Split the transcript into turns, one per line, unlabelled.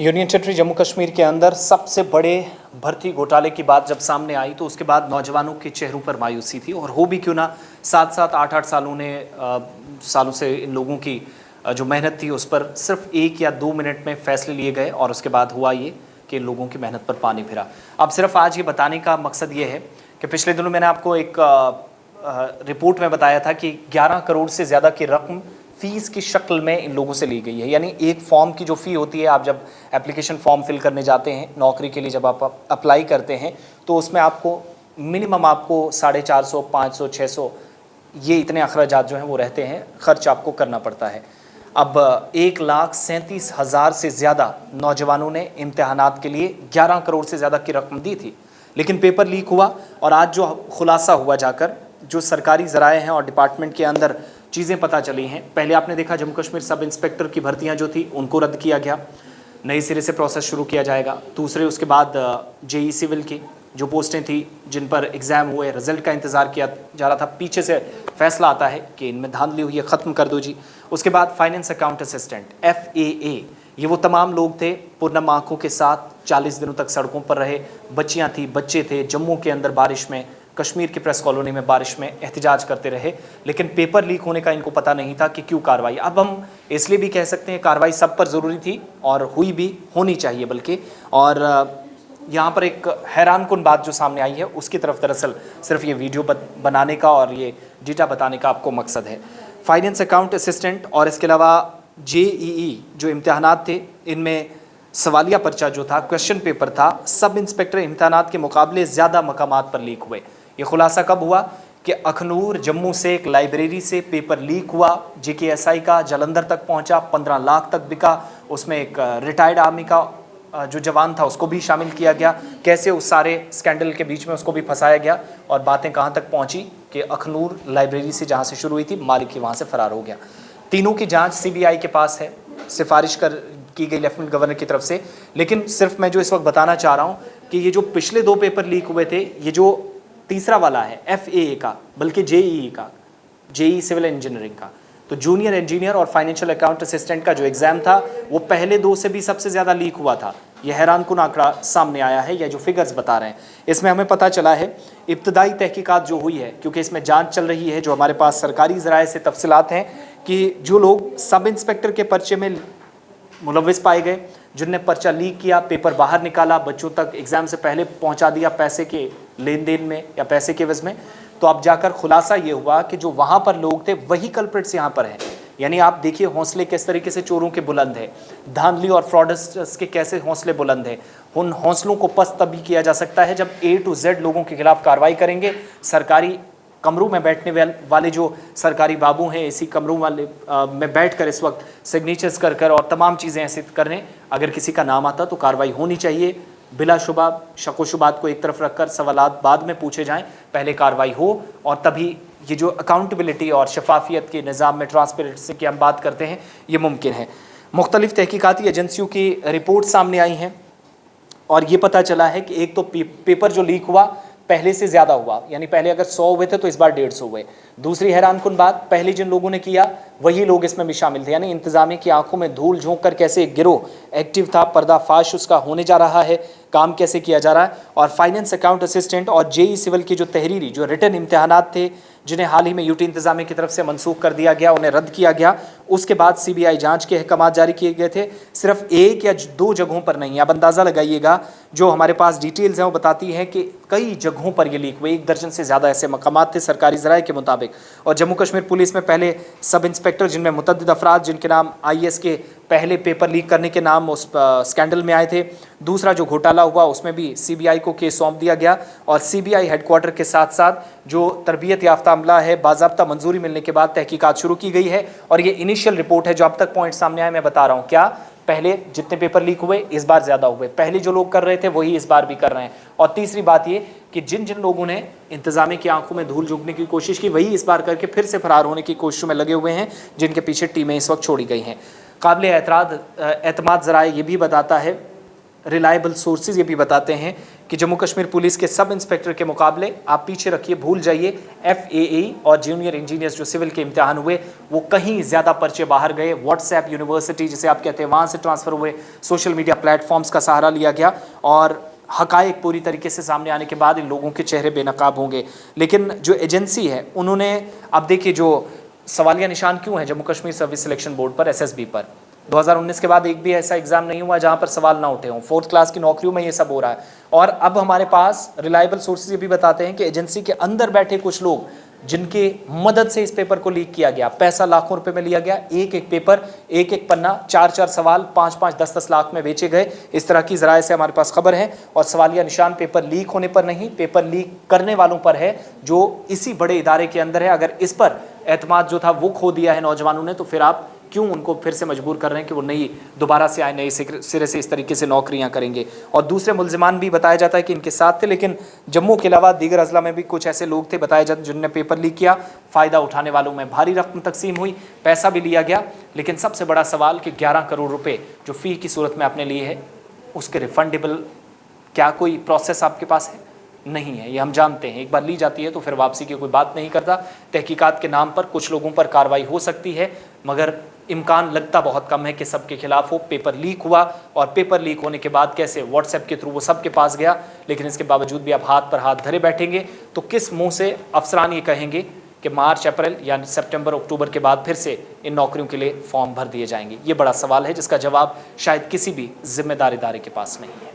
Union territory Jammu Kashmir के अंदर सबसे बड़े भर्ती घोटाले की बात जब सामने आई तो उसके बाद नौजवानों के चेहरों पर मायूसी थी। और हो भी क्यों ना, 7-7 8-8 सालों से इन लोगों की जो मेहनत थी उस पर सिर्फ 1 या 2 मिनट में फैसले लिए गए और उसके बाद हुआ ये कि इन लोगों की मेहनत पर पानी फिरा। अब सिर्फ आज ये बताने का मकसद ये है कि पिछले दिनों मैंने आपको एक रिपोर्ट में बताया था कि 11 करोड़ से ज़्यादा की रकम फ़ीस की शक्ल में इन लोगों से ली गई है। यानी एक फॉर्म की जो फ़ी होती है, आप जब एप्लीकेशन फॉर्म फिल करने जाते हैं नौकरी के लिए, जब आप अप्लाई करते हैं तो उसमें आपको मिनिमम आपको 450, 500, 600 ये इतने अखराजात जो हैं वो रहते हैं, खर्च आपको करना पड़ता है। अब 1,37,000 से ज़्यादा नौजवानों ने इम्तहानात के लिए 11 करोड़ से ज़्यादा की रकम दी थी, लेकिन पेपर लीक हुआ। और आज जो खुलासा हुआ जाकर, जो सरकारी ज़राए हैं और डिपार्टमेंट के अंदर चीज़ें पता चली हैं, पहले आपने देखा जम्मू कश्मीर सब इंस्पेक्टर की भर्तियां जो थी उनको रद्द किया गया, नए सिरे से प्रोसेस शुरू किया जाएगा। दूसरे उसके बाद जेई सिविल की जो पोस्टें थी जिन पर एग्ज़ाम हुए, रिज़ल्ट का इंतज़ार किया जा रहा था, पीछे से फैसला आता है कि इनमें धांधली हुई है, ख़त्म कर दो जी। उसके बाद फाइनेंस अकाउंट असिस्टेंट FAA, ये वो तमाम लोग थे पूर्णम आँखों के साथ 40 दिनों तक सड़कों पर रहे, बच्चियाँ थी, बच्चे थे, जम्मू के अंदर बारिश में, कश्मीर की प्रेस कॉलोनी में बारिश में एहतजाज करते रहे, लेकिन पेपर लीक होने का इनको पता नहीं था कि क्यों कार्रवाई। अब हम इसलिए भी कह सकते हैं कार्रवाई सब पर ज़रूरी थी और हुई भी, होनी चाहिए बल्कि। और यहाँ पर एक हैरानकुन बात जो सामने आई है उसकी तरफ दरअसल सिर्फ ये वीडियो बनाने का और ये डेटा बताने का आपको मकसद है। फाइनेंस अकाउंट असिस्टेंट और इसके अलावा JEE जो इम्तहानात थे, इनमें सवालिया पर्चा जो था, क्वेश्चन पेपर था, सब इंस्पेक्टर इम्तहानात के मुकाबले ज़्यादा मकामात पर लीक हुए। ये खुलासा कब हुआ कि अखनूर जम्मू से एक लाइब्रेरी से पेपर लीक हुआ, JKSI का जालंधर तक पहुंचा, 15 लाख तक बिका। उसमें एक रिटायर्ड आर्मी का जो जवान था उसको भी शामिल किया गया। कैसे उस सारे स्कैंडल के बीच में उसको भी फंसाया गया और बातें कहाँ तक पहुँची कि अखनूर लाइब्रेरी से जहाँ से शुरू हुई थी, मालिक ही वहाँ से फ़रार हो गया। तीनों की जाँच CBI के पास है, सिफारिश की गई लेफ्टिनेंट गवर्नर की तरफ से। लेकिन सिर्फ मैं जो इस वक्त बताना चाह रहा हूँ कि ये जो पिछले 2 पेपर लीक हुए थे, ये जो तीसरा वाला है FAA का, बल्कि JEE का, JEE सिविल इंजीनियरिंग का, तो जूनियर इंजीनियर और फाइनेंशियल अकाउंट असिस्टेंट का जो एग्ज़ाम था वो पहले 2 से भी सबसे ज़्यादा लीक हुआ था। यह हैरानकुन आंकड़ा सामने आया है, यह जो फिगर्स बता रहे हैं इसमें हमें पता चला है, इब्तदाई तहकीकात जो हुई है, क्योंकि इसमें जांच चल रही है, जो हमारे पास सरकारी ज़राए से तफसीलात हैं कि जो लोग सब इंस्पेक्टर के पर्चे में मुलव्विस पाए गए, जिनने पर्चा लीक किया, पेपर बाहर निकाला, बच्चों तक एग्ज़ाम से पहले पहुंचा दिया पैसे के लेन देन में या पैसे के एवज़ में, तो अब जाकर खुलासा ये हुआ कि जो वहाँ पर लोग थे वही कल्प्रिट्स यहाँ पर हैं। यानी आप देखिए हौसले किस तरीके से चोरों के बुलंद है, धांधली और फ्रॉडस्टर्स के कैसे हौसले बुलंद हैं। उन हौसलों को पस्त तभी किया जा सकता है जब A to Z लोगों के खिलाफ कार्रवाई करेंगे। सरकारी कमरों में बैठने वाले जो सरकारी बाबू हैं, इसी कमरों वाले में बैठकर इस वक्त सिग्नेचर्स कर और तमाम चीज़ें ऐसे करने, अगर किसी का नाम आता तो कार्रवाई होनी चाहिए। बिला शुबा शक व शुबात को एक तरफ रखकर सवालात बाद में पूछे जाएं, पहले कार्रवाई हो, और तभी ये जो अकाउंटेबिलिटी और शफाफियत के निज़ाम में ट्रांसपेरेंसी की हम बात करते हैं ये मुमकिन है। मुख्तलिफ तहकीकाती एजेंसियों की रिपोर्ट सामने आई हैं और ये पता चला है कि एक तो पेपर जो लीक हुआ पहले से ज़्यादा हुआ, यानी पहले अगर 100 हुए थे तो इस बार 150 हुए। दूसरी हैरानकुन बात, पहले जिन लोगों ने किया वही लोग इसमें भी शामिल थे, यानी इंतज़ामिया की आंखों में धूल झोंक कर कैसे एक गिरोह एक्टिव था, पर्दाफाश उसका होने जा रहा है, काम कैसे किया जा रहा है। और फाइनेंस अकाउंट असिस्टेंट और JEE सिविल की जो तहरीरी, जो रिटन इम्तहानात थे, जिन्हें हाल ही में UT इंतज़ामिया की तरफ से मनसूख कर दिया गया, उन्हें रद्द किया गया, उसके बाद CBI जांच के अहकामात जारी किए गए थे। सिर्फ 1 या 2 जगहों पर नहीं, आप अंदाज़ा लगाइएगा, जो हमारे पास डिटेल्स हैं वो बताती हैं कि कई जगहों पर ये लीक हुए, 1 दर्जन से ज़्यादा ऐसे मकामात थे सरकारी ज़राए के मुताबिक। और जम्मू कश्मीर पुलिस में पहले सब इंस्पेक्टर, जिनमें मुतअद्दिद अफराद जिनके नाम IS के पहले पेपर लीक करने के नाम उस स्कैंडल में आए थे, दूसरा जो घोटाला हुआ उसमें भी CBI को केस सौंप दिया गया और CBI हेडक्वार्टर के साथ साथ जो तरबियत याफ्ता अमला है, बाज़ाब्ता मंजूरी मिलने के बाद तहकीकात शुरू की गई है। और ये इनिशियल रिपोर्ट है, जो अब तक पॉइंट सामने आए मैं बता रहा हूँ। क्या पहले जितने पेपर लीक हुए इस बार ज़्यादा हुए, पहले जो लोग कर रहे थे वही इस बार भी कर रहे हैं। और तीसरी बात ये कि जिन जिन लोगों ने इंतज़ामिया की आंखों में धूल झोंकने की कोशिश की वही इस बार करके फिर से फरार होने की कोशिशों में लगे हुए हैं, जिनके पीछे टीमें इस वक्त छोड़ी गई हैं। काबिल एतमाद ज़राए ये भी बताता है रिलायबल सोर्सेज ये भी बताते हैं कि जम्मू कश्मीर पुलिस के सब इंस्पेक्टर के मुकाबले, आप पीछे रखिए, भूल जाइए, FAE और जूनियर इंजीनियर्स जो सिविल के इम्तिहान हुए वो कहीं ज़्यादा पर्चे बाहर गए। व्हाट्सएप यूनिवर्सिटी जिसे आप कहते हैं वहाँ से ट्रांसफ़र हुए, सोशल मीडिया प्लेटफॉर्म्स का सहारा लिया गया और हकायक पूरी तरीके से सामने आने के बाद इन लोगों के चेहरे बेनकाब होंगे। लेकिन जो एजेंसी है उन्होंने, अब देखिए जो सवालिया निशान क्यों है Jammu Kashmir service selection board पर, SSB पर, 2019 के बाद एक भी ऐसा एग्जाम नहीं हुआ जहां पर सवाल ना उठे हों। 4th क्लास की नौकरियों में ये सब हो रहा है। और अब हमारे पास रिलायबल सोर्सेज ये भी बताते हैं कि एजेंसी के अंदर बैठे कुछ लोग जिनके मदद से इस पेपर को लीक किया गया, पैसा लाखों रुपए में लिया गया, एक एक पेपर, एक एक पन्ना, 4-4 सवाल 5-5, 10-10 लाख में बेचे गए, इस तरह की ज़राए से हमारे पास खबर है। और सवालिया निशान पेपर लीक होने पर नहीं, पेपर लीक करने वालों पर है जो इसी बड़े इदारे के अंदर है। अगर इस पर एतमाद जो था वो खो दिया है नौजवानों ने, तो फिर आप क्यों उनको फिर से मजबूर कर रहे हैं कि वो नई दोबारा से आए, नए सिरे से इस तरीके से नौकरियां करेंगे। और दूसरे मुल्जिमान भी बताया जाता है कि इनके साथ थे, लेकिन जम्मू के अलावा दीगर अजला में भी कुछ ऐसे लोग थे बताया जाता जिन्होंने पेपर लीक किया। फ़ायदा उठाने वालों में भारी रकम तकसीम हुई, पैसा भी लिया गया। लेकिन सबसे बड़ा सवाल कि 11 करोड़ रुपये जो फ़ी की सूरत में आपने लिए है, उसके रिफंडेबल क्या कोई प्रोसेस आपके पास है? नहीं है, ये हम जानते हैं। एक बार ली जाती है तो फिर वापसी की कोई बात नहीं करता। तहकीकात के नाम पर कुछ लोगों पर कार्रवाई हो सकती है, मगर इम्कान लगता बहुत कम है कि सबके खिलाफ हो। पेपर लीक हुआ और पेपर लीक होने के बाद कैसे व्हाट्सएप के थ्रू वो सबके पास गया, लेकिन इसके बावजूद भी आप हाथ पर हाथ धरे बैठेंगे तो किस मुंह से अफसरान ये कहेंगे कि मार्च, अप्रैल या सितंबर, अक्टूबर के बाद फिर से इन नौकरियों के लिए फॉर्म भर दिए जाएंगे? ये बड़ा सवाल है जिसका जवाब शायद किसी भी जिम्मेदार इदारे के पास नहीं है।